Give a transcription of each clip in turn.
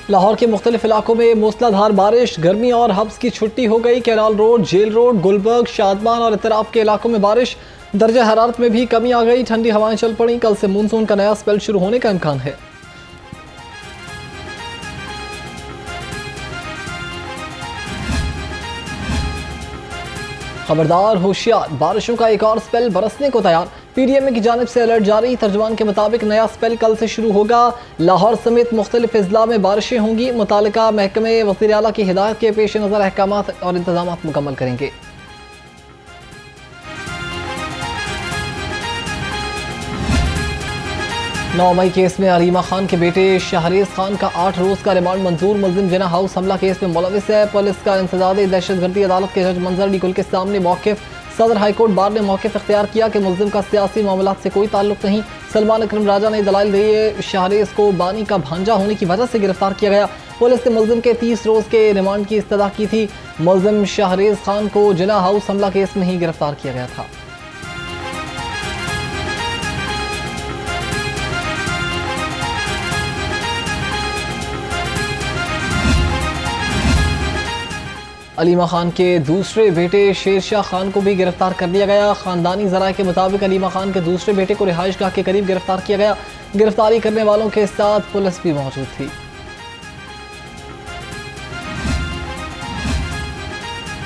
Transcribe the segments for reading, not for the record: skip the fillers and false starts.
लाहौर के मुख्तलिफ इलाकों में मूसलाधार बारिश, गर्मी और हब्स की छुट्टी हो गई। Canal road, jail road, Gulberg, Shadman और इतराफ के इलाकों में बारिश, दर्जा हरारत में भी कमी आ गई। ठंडी हवाएं चल पड़ी। कल से मानसून का नया स्पेल शुरू होने का इम्कान है। खबरदार, होशियार, बारिशों का एक और स्पेल बरसने को तैयार। पीडीएमए की जानिब से अलर्ट जारी। तर्जुमान के मुताबिक नया स्पेल कल से शुरू होगा। लाहौर समेत मुख्तलिफ अजला में बारिशें होंगी। मुतालिका महकमे वज़ीर आला की हिदायत के पेश नज़र अहकाम और इंतजाम मुकम्मल करेंगे। 9 मई केस में अलीमा खान के बेटे शहरेज खान का 8 रोज़ का रिमांड मंजूर। मुल्जिम जिना हाउस हमला केस में मुलविस है। पुलिस का इंसदाद दहशतगर्दी अदालत के जज मंजर अली गुल के सामने मौक़िफ़। सदर हाईकोर्ट बार ने मौक़िफ़ इख्तियार किया कि मुल्जिम का सियासी मामलात से कोई ताल्लुक नहीं। सलमान अकरम राजा ने दलाइल दिए। शहरेज को बानी का भांजा होने की वजह से गिरफ्तार किया गया। पुलिस ने मुल्जिम के 30 रोज़ के रिमांड की इस्तदा की थी। मुल्जिम शहरेज खान को जिना हाउस हमला केस में ही गिरफ्तार किया गया था। अलीमा खान के दूसरे बेटे शेरशाह खान को भी गिरफ्तार कर लिया गया। खानदानी ज़राए के मुताबिक अलीमा खान के दूसरे बेटे को रिहाइशगाह के करीब गिरफ्तार किया गया। गिरफ्तारी करने वालों के साथ पुलिस भी मौजूद थी।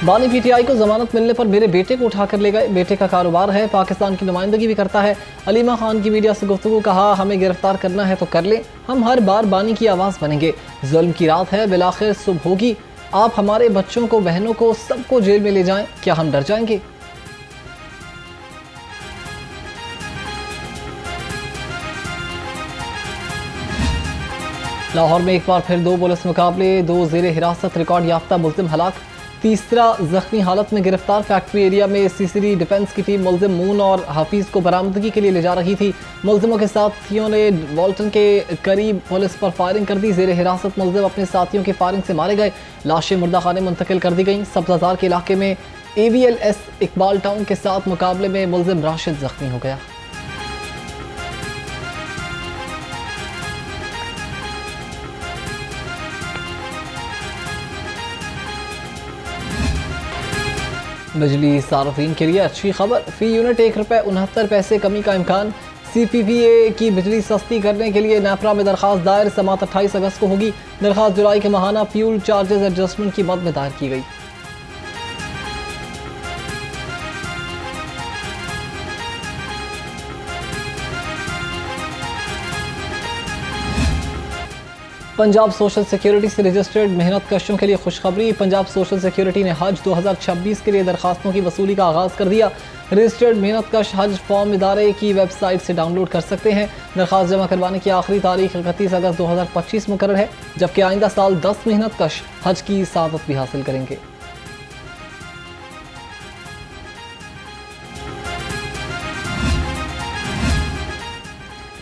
बानी पीटीआई को जमानत मिलने पर मेरे बेटे को उठाकर ले गए। बेटे का कारोबार है, पाकिस्तान की नुमाइंदगी भी करता है। अलीमा खान की मीडिया से गुफ्तगू, कहा हमें गिरफ्तार करना है तो कर ले, हम हर बार बानी की आवाज़ बनेंगे। जुल्म की रात है, बिलाखिर सुबह होगी। आप हमारे बच्चों को, बहनों को, सबको जेल में ले जाएं, क्या हम डर जाएंगे? लाहौर में एक बार फिर 2 पुलिस मुकाबले, 2 ज़ेरे हिरासत रिकॉर्ड याफ्ता मुल्जिम हलाक, तीसरा जख्मी हालत में गिरफ्तार। फैक्ट्री एरिया में सीसीडी डिफेंस की टीम मुल्जिम मून और हाफिज को बरामदगी के लिए ले जा रही थी। मुल्जिमों के साथियों ने वॉल्टन के करीब पुलिस पर फायरिंग कर दी। ज़ेरे हिरासत मुल्जिम अपने साथियों की फायरिंग से मारे गए। लाशें मुर्दा खाने मुंतकिल कर दी गईं। सब्ज़ाजार के इलाके में AVLS इकबाल टाउन के साथ मुकाबले में मुल्जिम राशिद जख्मी हो गया। बिजली सार्फिन के लिए अच्छी खबर, फी यूनिट 1 रुपये 69 पैसे कमी का इम्कान। CPPA की बिजली सस्ती करने के लिए नेपरा में दरखास्त दायर। समात 28 अगस्त को होगी। दरखास्त जुलाई के माहाना फ्यूल चार्जेस एडजस्टमेंट की मद में दायर की गई। पंजाब सोशल सिक्योरिटी से रजिस्टर्ड मेहनत कशों के लिए खुशखबरी। पंजाब सोशल सिक्योरिटी ने हज 2026 के लिए दरखास्तों की वसूली का आगाज़ कर दिया। रजिस्टर्ड मेहनत कश हज फॉर्म इदारे की वेबसाइट से डाउनलोड कर सकते हैं। दरखास्त जमा करवाने की आखिरी तारीख 31 अगस्त 2025 मुकर्रर है, जबकि आइंदा साल 10 मेहनत कश हज की सादत भी हासिल करेंगे।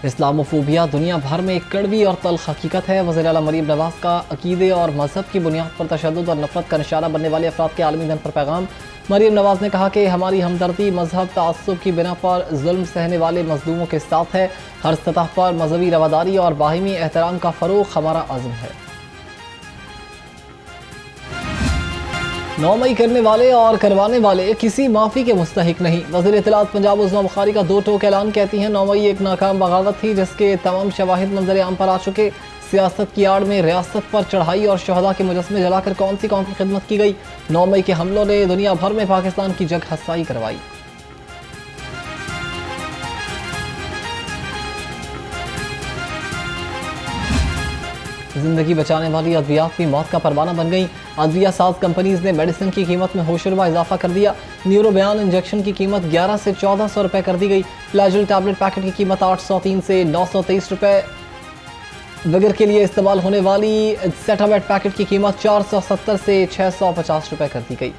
इस्लामोफोबिया दुनिया भर में एक कड़वी और तल्ख हकीकत है। वज़ीर आला मरीम नवाज का अकीदे और मजहब की बुनियाद पर तशद्दुद और नफरत का निशाना बनने वाले अफराद के आलमी दिन पर पैगाम। मरीम नवाज ने कहा कि हमारी हमदर्दी मजहब तआस्सुब की बिना पर जुल्म सहने वाले मजलूमों के साथ है। हर सतह पर मजहबी रवादारी और बाहिमी एहतराम का फ़रोग़ हमारा आज़म है। 9 मई करने वाले और करवाने वाले किसी माफ़ी के मुस्तहिक नहीं। वज़ीर इत्तलात पंजाब उज़्मा बुखारी का 2 टोक ऐलान, कहती हैं 9 मई एक नाकाम बगावत थी जिसके तमाम शवाहिद मंजर आम पर आ चुके। सियासत की आड़ में रियासत पर चढ़ाई और शहदा के मुजस्मे जलाकर कौन सी कौम की खिदमत की गई। 9 मई के हमलों ने दुनिया भर में पाकिस्तान की जग हसाई करवाई। जिंदगी बचाने वाली अद्वियात भी मौत का परवाना बन गई। अद्विया साज कंपनीज ने मेडिसिन की कीमत में होशरुबा इजाफा कर दिया। न्यूरो बयान इंजेक्शन की कीमत 1100 से 1400 रुपये कर दी गई। प्लाजुल टैबलेट पैकेट की कीमत 803 से 923 रुपये। बगर के लिए इस्तेमाल होने वाली सेटामेट पैकेट की कीमत 470 से 650 रुपये कर दी गई।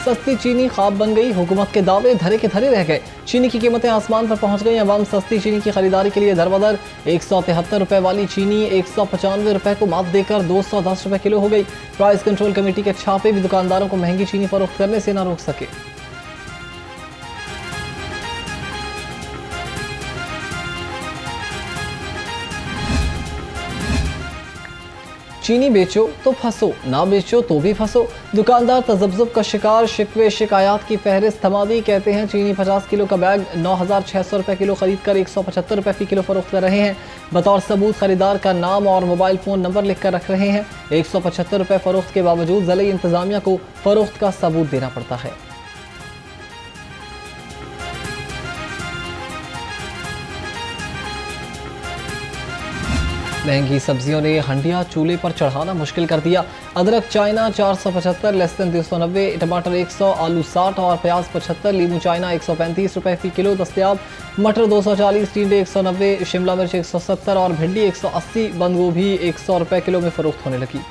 सस्ती चीनी ख्वाब बन गई। हुकूमत के दावे धरे के धरे रह गए। चीनी की कीमतें आसमान पर पहुंच गई। अवाम सस्ती चीनी की खरीदारी के लिए दरबदर। 173 रुपये वाली चीनी 195 रुपये को मात देकर 210 रुपये किलो हो गई। प्राइस कंट्रोल कमेटी के छापे भी दुकानदारों को महंगी चीनी फरोख्त करने से न रोक सके। चीनी बेचो तो फंसो, ना बेचो तो भी फंसो। दुकानदार तजब्जुब का शिकार, शिकवे शिकायत की फहरिस्त थमा दी। कहते हैं चीनी 50 किलो का बैग 9,600 रुपये किलो खरीद कर 175 रुपये फी किलो फरोख्त कर रहे हैं। बतौर सबूत खरीदार का नाम और मोबाइल फ़ोन नंबर लिख कर रख रहे हैं। 175 रुपये फरोख्त के बावजूद ज़िले इंतज़ामिया को फरोख्त का सबूत देना पड़ता है। महंगी सब्जियों ने हंडिया चूल्हे पर चढ़ाना मुश्किल कर दिया। अदरक चाइना 475, लहसुन 290, टमाटर 100, आलू 60 और प्याज 75, लीमू चाइना 135 रुपये फी किलो दस्तयाब। मटर 240, टिंडे 190, शिमला मिर्च 170 और भिंडी 180, बंद गोभी 100 रुपये किलो में फरोख्त होने लगी।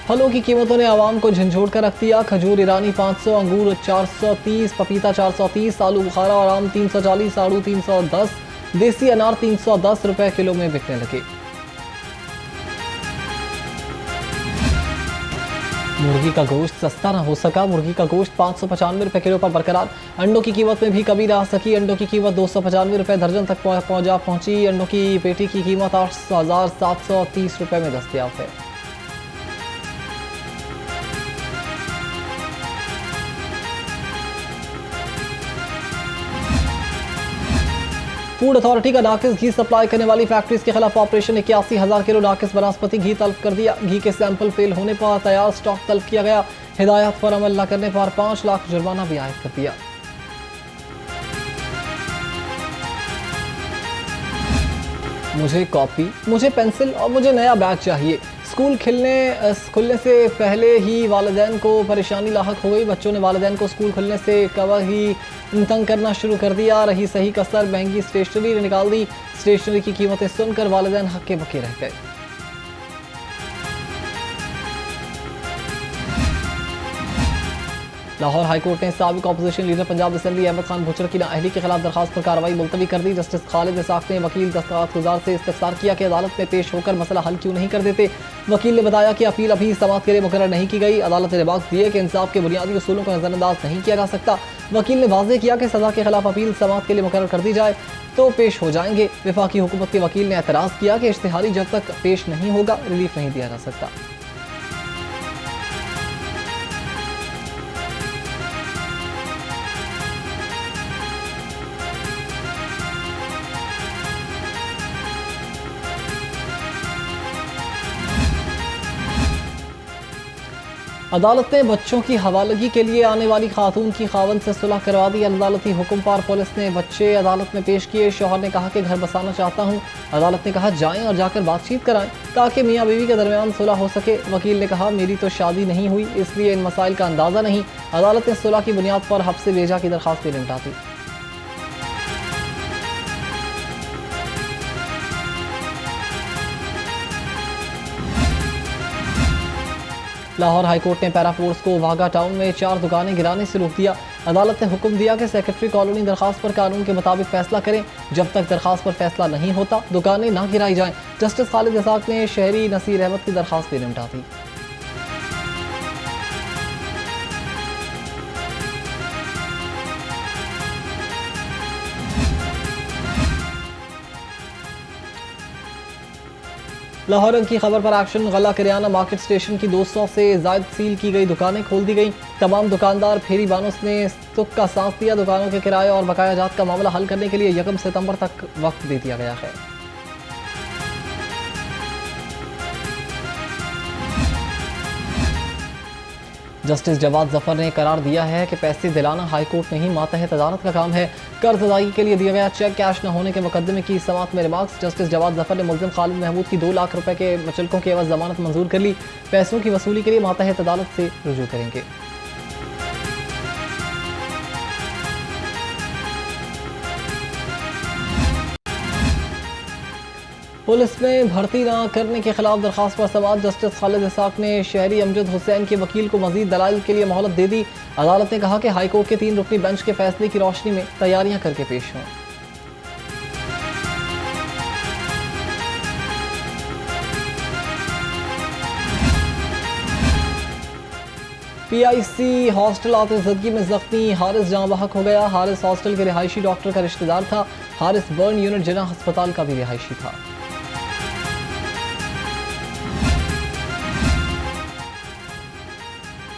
फलों की कीमतों ने आवाम को झंझोड़ कर रख दिया। खजूर ईरानी 500, अंगूर 430, पपीता 430, आलू बुखारा और आम 340, आड़ू 310, देसी अनार 310 रुपये किलो में बिकने लगे। मुर्गी का गोश्त सस्ता ना हो सका। मुर्गी का गोश्त 595 रुपये किलो पर बरकरार। अंडों की कीमत में भी कमी ना आ सकी। अंडों की कीमत 295 रुपये दर्जन तक पहुंची। अंडों की पेटी की कीमत 8,730 रुपये में दस्तयाब है। फूड अथॉरिटी का नाकिस घी सप्लाई करने वाली फैक्ट्रीज के खिलाफ ऑपरेशन। 81,000 किलो नाकिस बनास्पति घी तलब कर दिया। घी के सैंपल फेल होने पर तैयार स्टॉक तलब किया गया। हिदायत पर अमल न करने पर 5 लाख जुर्माना भी आयद कर दिया। मुझे कॉपी, मुझे पेंसिल और मुझे नया बैग चाहिए। स्कूल खुलने से पहले ही वालिदैन को परेशानी लाहक हो गई। बच्चों ने वालिदैन को स्कूल खुलने से कवर ही तंग करना शुरू कर दिया। रही सही कसर, महंगी स्टेशनरी ने निकाल दी। स्टेशनरी की कीमतें सुनकर वालिदैन हक्के बक्के रह गए। लाहौर हाईकोर्ट ने साबिक opposition leader Punjab assembly Ahmad Khan Bhachar की नाअहली के खिलाफ दरखास्त पर कार्रवाई मुलतवी कर दी। जस्टिस खालिद इसाक ने वकील दस्तखत गुजार से इस्तफसार किया कि अदालत में पेश होकर मसला हल क्यों नहीं कर देते। वकील ने बताया कि अपील अभी समाअत के लिए मुकर्रर नहीं की गई। अदालत ने जवाब दिए कि इंसाफ के बुनियादी उसूलों को नजरअंदाज नहीं किया जा सकता। वकील ने वाज़ेह किया कि सजा के खिलाफ अपील समाअत के लिए मुकर्रर कर दी जाए तो पेश हो जाएंगे। वफाकी हुकूमत के वकील ने एतराज़ किया कि इश्तिहारी जब तक पेश नहीं होगा रिलीफ नहीं दिया जा सकता। अदालत ने बच्चों की हवालगी के लिए आने वाली खातून की खावंद से सुलह करवा दी। अदालती हुक्म पर पुलिस ने बच्चे अदालत में पेश किए। शौहर ने कहा कि घर बसाना चाहता हूं। अदालत ने कहा जाएं और जाकर बातचीत कराएं ताकि मियाँ बीवी के दरमियान सुलह हो सके। वकील ने कहा मेरी तो शादी नहीं हुई, इसलिए इन मसाइल का अंदाज़ा नहीं। अदालत ने सुलह की बुनियाद पर हब्से भेजा की दरख्वास्त भी निपटा दी। लाहौर हाईकोर्ट ने पैरा फोर्स को वाघा टाउन में 4 दुकानें गिराने से रोक दिया। अदालत ने हुक्म दिया कि सेक्रेटरी कॉलोनी दरखास्त पर कानून के मुताबिक फैसला करें। जब तक दरखास्त पर फैसला नहीं होता दुकानें ना गिराई जाएं। जस्टिस खालिद इसाक ने शहरी नसीर अहमद की दरखास्त भी निपटा दी। लाहौर की खबर पर एक्शन। गला करियाना मार्केट स्टेशन की 200 से ज़ायद सील की गई दुकानें खोल दी गई। तमाम दुकानदार फेरी बानोस ने सुख का सांस दिया। दुकानों के किराए और बकाया जात का मामला हल करने के लिए 1 सितंबर तक वक्त दे दिया गया है। जस्टिस जवाद जफर ने करार दिया है कि पैसे दिलाना हाईकोर्ट नहीं मातहत अदालत का काम है। कर्ज अदायगी के लिए दिया गया चेक कैश न होने के मुकदमे की समाअत में रिमार्क्स। जस्टिस जवाद जफर ने मुल्जिम खालिद महमूद की 2 लाख रुपए के मुचलकों के एवज जमानत मंजूर कर ली। पैसों की वसूली के लिए मातहत अदालत से रुजू करेंगे। पुलिस में भर्ती न करने के खिलाफ दरखास्त पर समाअत। जस्टिस खालिद इसाक ने शहरी अमजद हुसैन के वकील को मजीद दलाइल के लिए मोहलत दे दी। अदालत ने कहा कि हाईकोर्ट के 3 रुकनी बेंच के फैसले की रोशनी में तैयारियां करके पेश हों। PIC हॉस्टल आतिशज़दगी में जख्मी हारिस जाँ बहक हो गया। हारिस हॉस्टल के रिहायशी डॉक्टर का रिश्तेदार था। हारिस बर्न यूनिट जिना अस्पताल का भी रिहायशी था।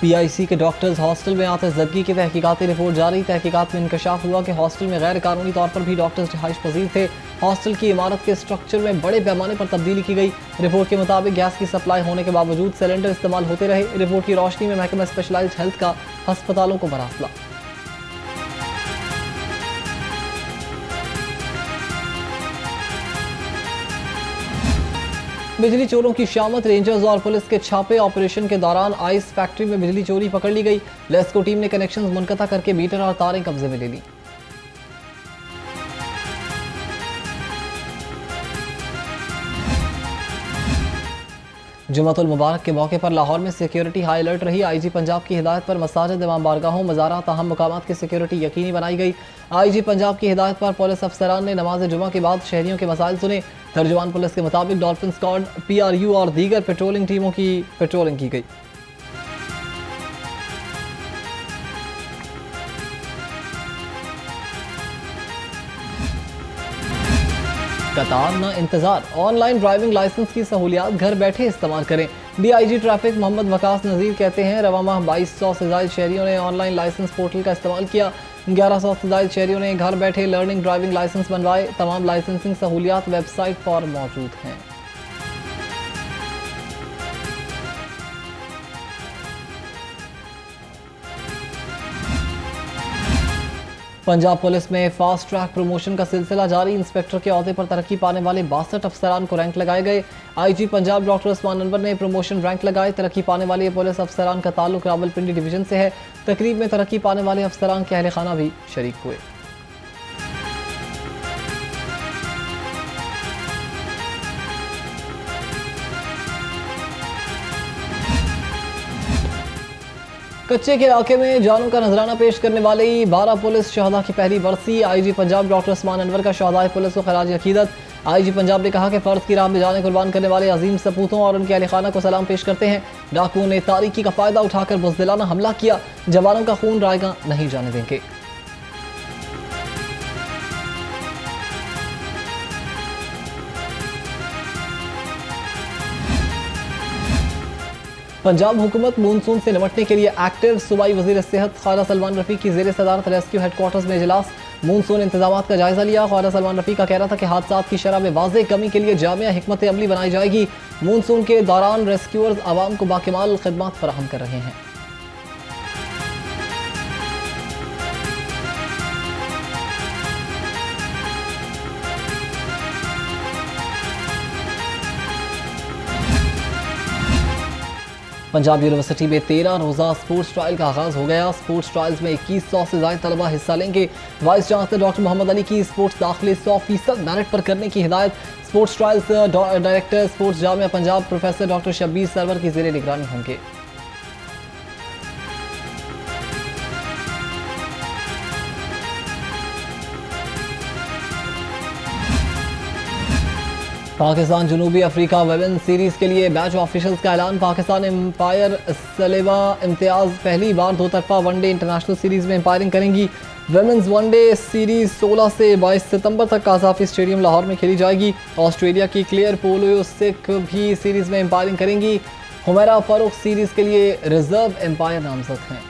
PIC के डॉक्टर्स हॉस्टल में आतिशज़दगी की तहकीकाती रिपोर्ट जारी। तहकीकात में इंकशाफ हुआ कि हॉस्टल में गैर कानूनी तौर पर भी डॉक्टर्स रिहाइश पजीर थे। हॉस्टल की इमारत के स्ट्रक्चर में बड़े पैमाने पर तब्दीली की गई। रिपोर्ट के मुताबिक गैस की सप्लाई होने के बावजूद सिलेंडर इस्तेमाल होते रहे। रिपोर्ट की रोशनी में महकमा स्पेशलाइज्ड हेल्थ का अस्पतालों को मरासला। बिजली चोरों की शामत। रेंजर्स और पुलिस के छापे ऑपरेशन के दौरान आइस फैक्ट्री में बिजली चोरी पकड़ ली गई। लेस्को टीम ने कनेक्शंस मुनक़ता करके मीटर और तारें कब्जे में ले ली। जुम्मतुल मुबारक के मौके पर लाहौर में सिक्योरिटी हाई अलर्ट रही। IG पंजाब की हिदायत पर मसाजिद, इमाम बारगाहों, मज़ारात, अहम मुकामात की सिक्योरिटी यकीनी बनाई गई। IG पंजाब की हिदायत पर पुलिस अफसरान ने नमाज जुमा के बाद शहरियों के मसाइल सुने। तर्जुमान पुलिस के मुताबिक डॉल्फिन स्क्वाड, PRU और दीगर पेट्रोलिंग टीमों की पेट्रोलिंग की गई। कतार न इंतजार, ऑनलाइन ड्राइविंग लाइसेंस की सहूलियात घर बैठे इस्तेमाल करें। DIG ट्रैफिक मोहम्मद वकास नज़ीर कहते हैं, रवा माह 2200 से ज़ायद शहरियों ने ऑनलाइन लाइसेंस पोर्टल का इस्तेमाल किया। 1100 से ज़ायद शहरियों ने घर बैठे लर्निंग ड्राइविंग लाइसेंस बनवाए। तमाम लाइसेंसिंग सहूलियात वेबसाइट पर मौजूद हैं। पंजाब पुलिस में फास्ट ट्रैक प्रमोशन का सिलसिला जारी। इंस्पेक्टर के ओहदे पर तरक्की पाने वाले 62 अफसरान को रैंक लगाए गए। IG पंजाब डॉक्टर उस्मान अनवर ने प्रमोशन रैंक लगाए। तरक्की पाने वाले पुलिस अफसरान का ताल्लुक रावलपिंडी डिवीजन से है। तकरीब में तरक्की पाने वाले अफसरान के अहले खाना भी शरीक हुए। कच्चे के इलाके में जानों का नजराना पेश करने वाली 12 पुलिस शहदा की पहली बरसी। IG पंजाब डॉक्टर उस्मान अनवर का शहदाए पुलिस को खराज अकीदत। IG पंजाब ने कहा कि फर्ज की राह में जाने कुर्बान करने वाले अजीम सपूतों और उनके अहले खाना को सलाम पेश करते हैं। डाकुओं ने तारीकी का फायदा उठाकर बुज़दिलाना हमला किया। जवानों का खून रायगा नहीं जाने देंगे। पंजाब हुकूमत मानसून से निपटने के लिए एक्टिव। सूबाई वज़ीर सेहत ख्वाजा सलमान रफ़ी की ज़ेर सदारत रेस्क्यू हेडक्वार्टर्स में इजलास। मानसून इंतजामात का जायजा लिया। ख्वाजा सलमान रफ़ी का कहना था कि हादसात की शरह में वाज़ेह कमी के लिए जामिया हिकमत अमली बनाई जाएगी। मानसून के दौरान रेस्क्यूअर्स आवाम को बाकमाल खिदमात फराहम कर रहे हैं। पंजाब यूनिवर्सिटी में 13 रोज़ा स्पोर्ट्स ट्रायल का आगाज़ हो गया। स्पोर्ट्स ट्रायल्स में 2100 से ज़ायद तलबा हिस्सा लेंगे। Vice chancellor doctor Mohammad Ali की स्पोर्ट्स दाखिले 100% मेरिट पर करने की हिदायत। Sports trials director sports Jamia Punjab professor doctor Shabbir Sarwar की ज़ेरे निगरानी होंगे। पाकिस्तान जनूबी अफ्रीका वेमेंस सीरीज के लिए बैच ऑफिशियल्स का ऐलान। पाकिस्तान एम्पायर सलेमा इम्तियाज पहली बार दो तरफा वनडे इंटरनेशनल सीरीज में एम्पायरिंग करेंगी। वेमेंस वनडे सीरीज 16 से 22 सितंबर तक काजाफी स्टेडियम लाहौर में खेली जाएगी। ऑस्ट्रेलिया की क्लियर पोलियोसिक भी सीरीज में एम्पायरिंग करेंगी। हुमैरा फारूक सीरीज के लिए रिजर्व एम्पायर नामजद हैं।